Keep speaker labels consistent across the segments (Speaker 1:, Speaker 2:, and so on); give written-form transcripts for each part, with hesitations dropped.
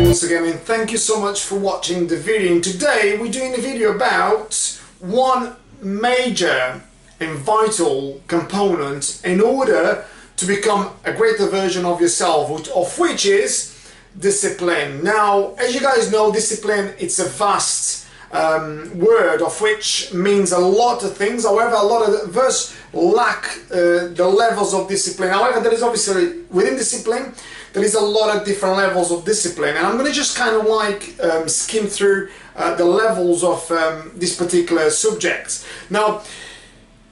Speaker 1: once again, and thank you so much for watching the video. And today we're doing a video about one major and vital component in order to become a greater version of yourself, of which is discipline. Now, as you guys know, discipline, it's a vast word of which means a lot of things. However, a lot of us lack the levels of discipline. However, there is obviously within discipline there is a lot of different levels of discipline, and I'm going to just kind of like skim through the levels of this particular subject. Now,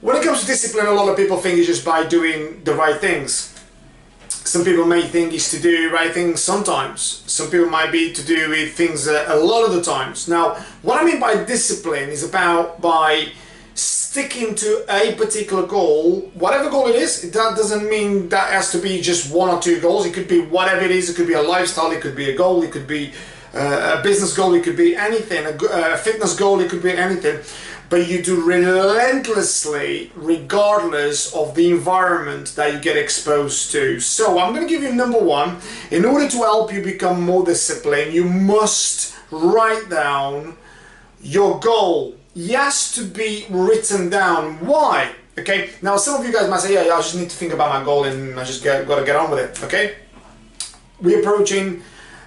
Speaker 1: when it comes to discipline, a lot of people think it's just by doing the right things. Some people may think it's to do right things sometimes. Some people might be to do with things a lot of the times. Now, what I mean by discipline is about by sticking to a particular goal, whatever goal it is. That doesn't mean that has to be just one or two goals. It could be whatever it is. It could be a lifestyle, it could be a goal, it could be a business goal, it could be anything, a fitness goal, it could be anything. But you do relentlessly regardless of the environment that you get exposed to. So I'm going to give you number one. In order to help you become more disciplined, you must write down your goal. It has to be written down. Why? Okay, now some of you guys might say, yeah, I just need to think about my goal and I just got to get on with it. Okay, we're approaching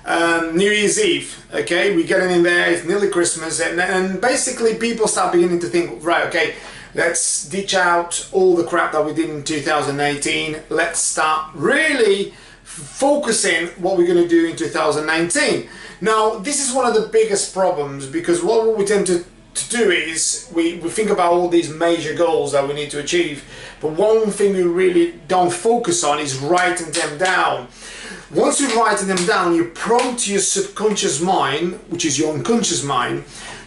Speaker 1: New Year's Eve, okay, we're getting in there, it's nearly Christmas, and basically people start beginning to think, right, okay, let's ditch out all the crap that we did in 2018, let's start really focusing what we're going to do in 2019. Now, this is one of the biggest problems, because what we tend to do is we think about all these major goals that we need to achieve, but one thing we really don't focus on is writing them down. Once you've written them down, you prompt your subconscious mind, which is your unconscious mind,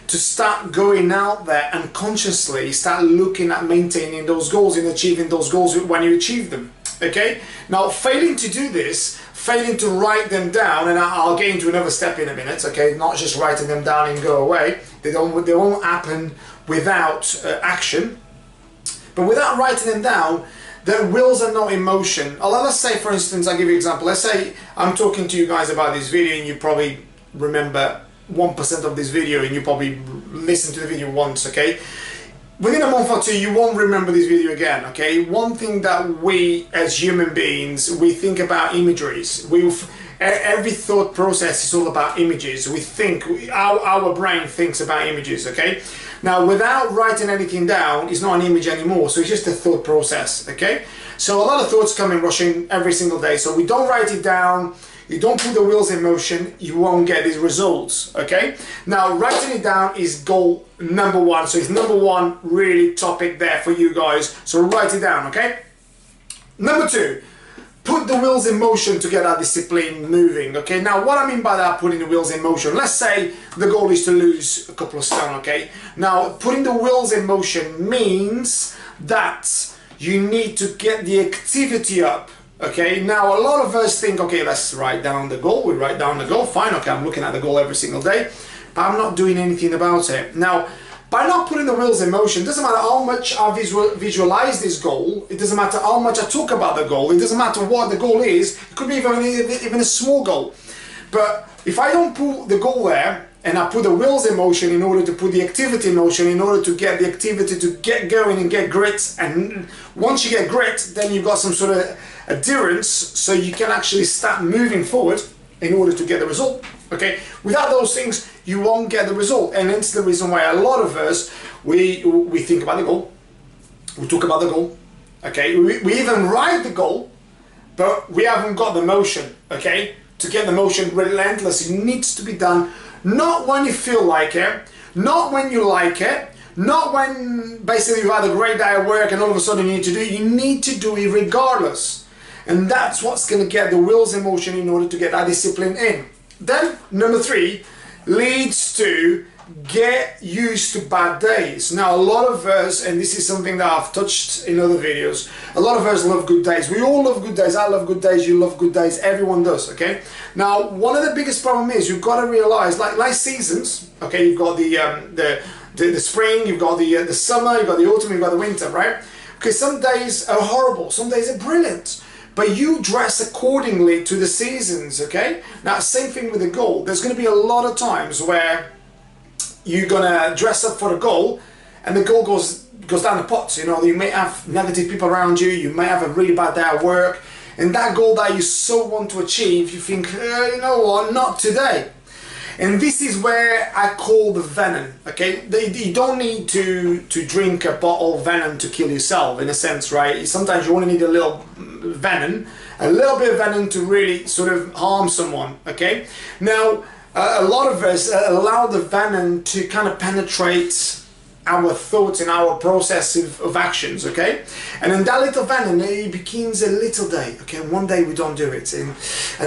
Speaker 1: to start going out there and consciously start looking at maintaining those goals and achieving those goals when you achieve them. Okay? Now, failing to do this, failing to write them down, and I'll get into another step in a minute, okay? Not just writing them down and go away. They won't happen without action. But without writing them down, their wheels are not in motion. Let's say, for instance, I'll give you an example. Let's say I'm talking to you guys about this video and you probably remember 1% of this video and you probably listen to the video once, okay? Within a month or two, you won't remember this video again, okay? One thing that we, as human beings, we think about imageries. Every thought process is all about images. We think, our brain thinks about images, okay? Now, without writing anything down, it's not an image anymore, so it's just a thought process, okay? So a lot of thoughts come in rushing every single day, so we don't write it down, you don't put the wheels in motion, you won't get these results, okay? Now, writing it down is goal number one, so it's number one really topic there for you guys, so write it down, okay? Number two, put the wheels in motion to get our discipline moving, okay? Now, what I mean by that, putting the wheels in motion, let's say the goal is to lose a couple of stone, okay? Now, putting the wheels in motion means that you need to get the activity up, okay? Now, a lot of us think, okay, let's write down the goal. We write down the goal, fine, okay, I'm looking at the goal every single day, but I'm not doing anything about it. Now, by not putting the wheels in motion, it doesn't matter how much I visualize this goal, it doesn't matter how much I talk about the goal, it doesn't matter what the goal is, it could be even a small goal. But if I don't put the goal there, and I put the wheels in motion in order to put the activity in motion, in order to get the activity to get going and get grit, and once you get grit, then you've got some sort of adherence, so you can actually start moving forward in order to get the result, okay? Without those things, you won't get the result, and it's the reason why a lot of us, we think about the goal, we talk about the goal, okay? We even write the goal, but we haven't got the motion, okay? To get the motion relentless, it needs to be done not when you feel like it, not when you like it, not when basically you've had a great day at work and all of a sudden you need to do it regardless. And that's what's going to get the wheels in motion in order to get that discipline in. Then, number three, leads to get used to bad days. Now, a lot of us, and this is something that I've touched in other videos, a lot of us love good days. We all love good days. I love good days. You love good days. Everyone does, okay? Now, one of the biggest problems is you've got to realize, like seasons, okay? You've got the spring, you've got the summer, you've got the autumn, you've got the winter, right? Okay, some days are horrible. Some days are brilliant. but you dress accordingly to the seasons, okay? Now, same thing with the goal. There's going to be a lot of times where you're going to dress up for the goal and the goal goes down the pot. You know, you may have negative people around you, you may have a really bad day at work, and that goal that you so want to achieve, you think, you know what, not today. And this is where I call the venom, okay? You don't need to drink a bottle of venom to kill yourself, in a sense, right? Sometimes you only need a little venom, a little bit of venom to really sort of harm someone, okay? Now, a lot of us allow the venom to kind of penetrate our thoughts and our process of actions, okay? And then that little venom, it begins a little day, okay? One day we don't do it, and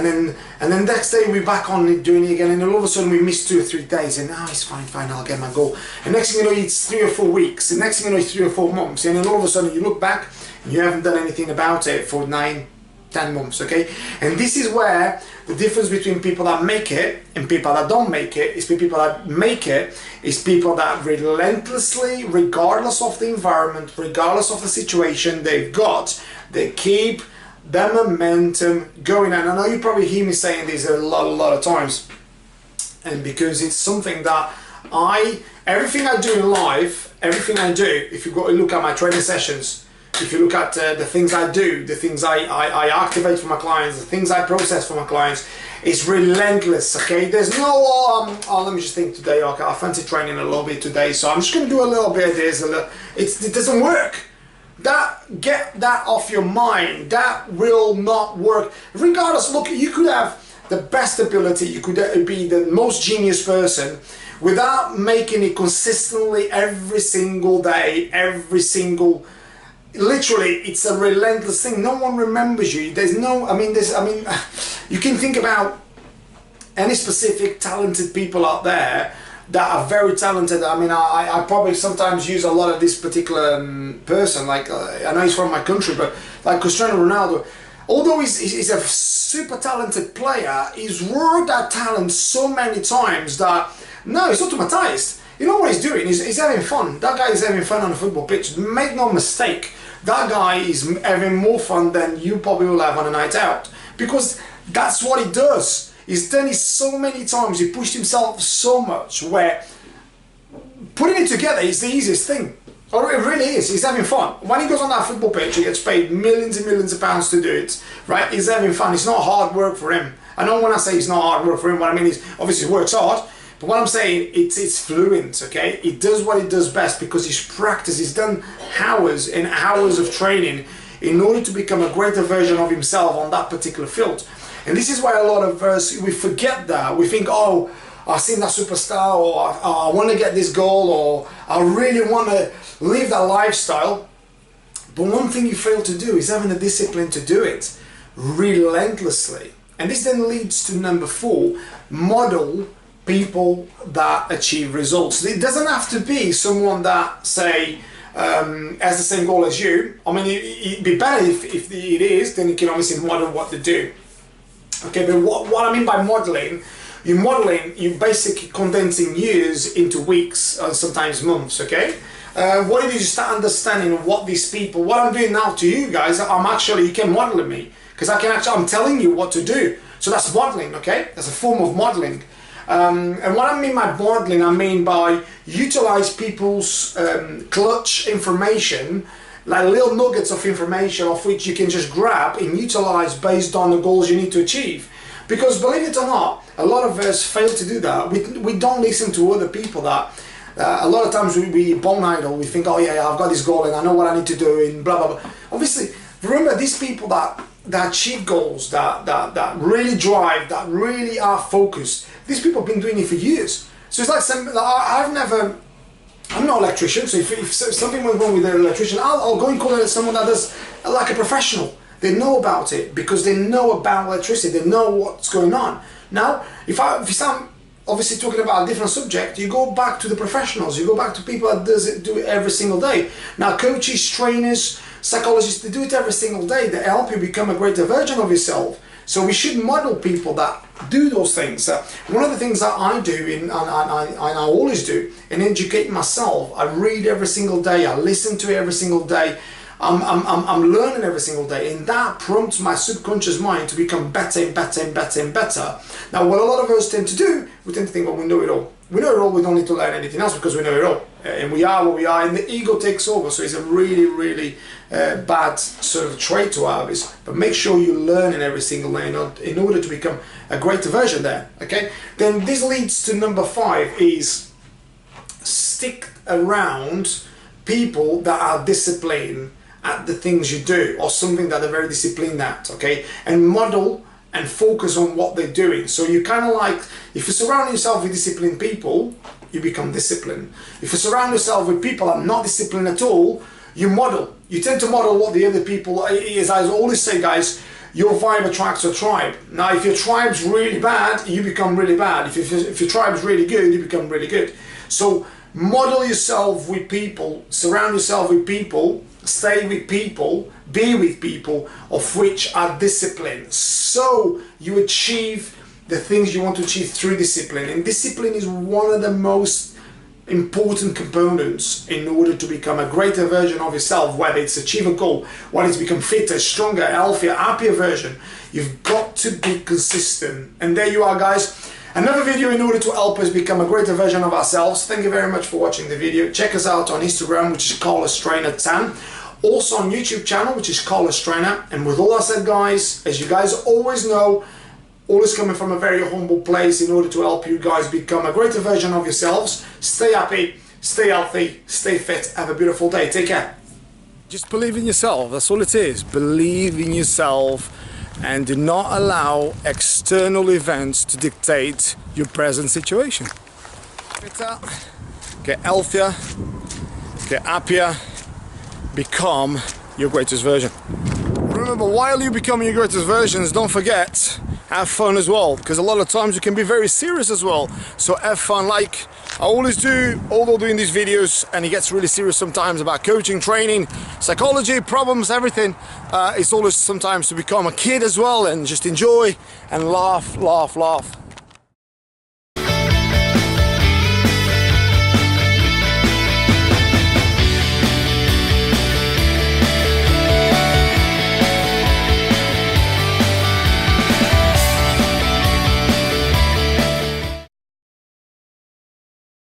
Speaker 1: then next day we're back on doing it again, and then all of a sudden we miss 2 or 3 days, and it's fine, I'll get my goal. And next thing you know, it's 3 or 4 weeks, and next thing you know, it's 3 or 4 months, and then all of a sudden you look back and you haven't done anything about it for 9, 10 months, okay? And this is where the difference between people that make it and people that don't make it is people that make it is people that relentlessly, regardless of the environment, regardless of the situation they've got, they keep the momentum going. And I know you probably hear me saying this a lot of times, and because it's something that everything I do in life, everything I do, if you go and look at my training sessions, if you look at the things I do, the things I activate for my clients, the things I process for my clients, it's relentless, okay? There's no, let me just think today, okay, I fancy training a little bit today, so I'm just going to do a little bit of this, it doesn't work. Get that off your mind. That will not work. Regardless, look, you could have the best ability, you could be the most genius person, without making it consistently every single day, literally, it's a relentless thing. No one remembers you. There's no, you can think about any specific talented people out there that are very talented. I probably sometimes use a lot of this particular person, like, I know he's from my country, but like Cristiano Ronaldo, although he's a super talented player, he's worked that talent so many times that, no, he's automatized. You know what he's doing? He's having fun. That guy is having fun on the football pitch. Make no mistake. That guy is having more fun than you probably will have on a night out. Because that's what he does. He's done it so many times. He pushed himself so much where putting it together is the easiest thing. Or it really is. He's having fun. When he goes on that football pitch, he gets paid millions and millions of pounds to do it. Right? He's having fun. It's not hard work for him. I know when I say it's not hard work for him, what I mean is obviously he works hard. But what I'm saying, it's fluent, okay? He does what he does best because he's practiced, he's done hours and hours of training in order to become a greater version of himself on that particular field. And this is why a lot of us, we forget that. We think, oh, I've seen that superstar, or I want to get this goal, or I really want to live that lifestyle. But one thing you fail to do is having the discipline to do it relentlessly. And this then leads to number 4, model people that achieve results. It doesn't have to be someone that, say, has the same goal as you. I mean, it'd be better if it is, then you can obviously model what to do. Okay, but what I mean by modeling, you're basically condensing years into weeks, sometimes months, okay? What it is, you start understanding what these people, what I'm doing now to you guys, you can model me, because I'm telling you what to do. So that's modeling, okay? That's a form of modeling. And what I mean by modeling, I mean by utilize people's clutch information, like little nuggets of information of which you can just grab and utilize based on the goals you need to achieve. Because believe it or not, a lot of us fail to do that. We don't listen to other people that, a lot of times we bone idle, we think, oh yeah, I've got this goal and I know what I need to do and blah, blah, blah. Obviously, remember these people that achieve goals, that really drive, that really are focused, these people have been doing it for years. So it's like, I'm not an electrician, so if something went wrong with an electrician, I'll go and call it someone that does, like a professional. They know about it because they know about electricity, they know what's going on. Now, if I'm obviously talking about a different subject, you go back to the professionals, you go back to people that do it every single day. Now, coaches, trainers, psychologists, they do it every single day. They help you become a greater version of yourself. So we should model people that do those things. One of the things that I do, and I always do, and educate myself, I read every single day, I listen to it every single day, I'm learning every single day, and that prompts my subconscious mind to become better and better and better and better. Now, what a lot of us tend to do, we tend to think, well, we know it all. We know it all, we don't need to learn anything else because we know it all. And we are what we are, and the ego takes over. So it's a really, really bad sort of trait to have. But make sure you learn in every single day in order to become a greater version there, okay? Then this leads to number 5 is stick around people that are disciplined at the things you do, or something that they're very disciplined at, okay? And model and focus on what they're doing. So you kind of like, if you surround yourself with disciplined people, you become disciplined. If you surround yourself with people that are not disciplined at all, you model. You tend to model what the other people, as I always say, guys, your vibe attracts your tribe. Now, if your tribe's really bad, you become really bad. If your tribe's really good, you become really good. So model yourself with people, surround yourself with people, stay with people, be with people of which are disciplined. So you achieve the things you want to achieve through discipline. And discipline is one of the most important components in order to become a greater version of yourself, whether it's achieve a goal, whether it's become fitter, stronger, healthier, happier version. You've got to be consistent. And there you are, guys. Another video in order to help us become a greater version of ourselves. Thank you very much for watching the video. Check us out on Instagram, which is Carlos Trainer 10. Also on YouTube channel, which is Carlos Trainer. And with all that said, guys, as you guys always know, always coming from a very humble place in order to help you guys become a greater version of yourselves. Stay happy, stay healthy, stay fit. Have a beautiful day. Take care.
Speaker 2: Just believe in yourself. That's all it is. Believe in yourself and do not allow external events to dictate your present situation. Fitter, get healthier, get happier, become your greatest version. Remember, while you're becoming your greatest versions, don't forget, have fun as well, because a lot of times you can be very serious as well. So have fun, like I always do, although doing these videos, and it gets really serious sometimes about coaching, training, psychology, problems, everything. It's always sometimes to become a kid as well and just enjoy and laugh, laugh, laugh.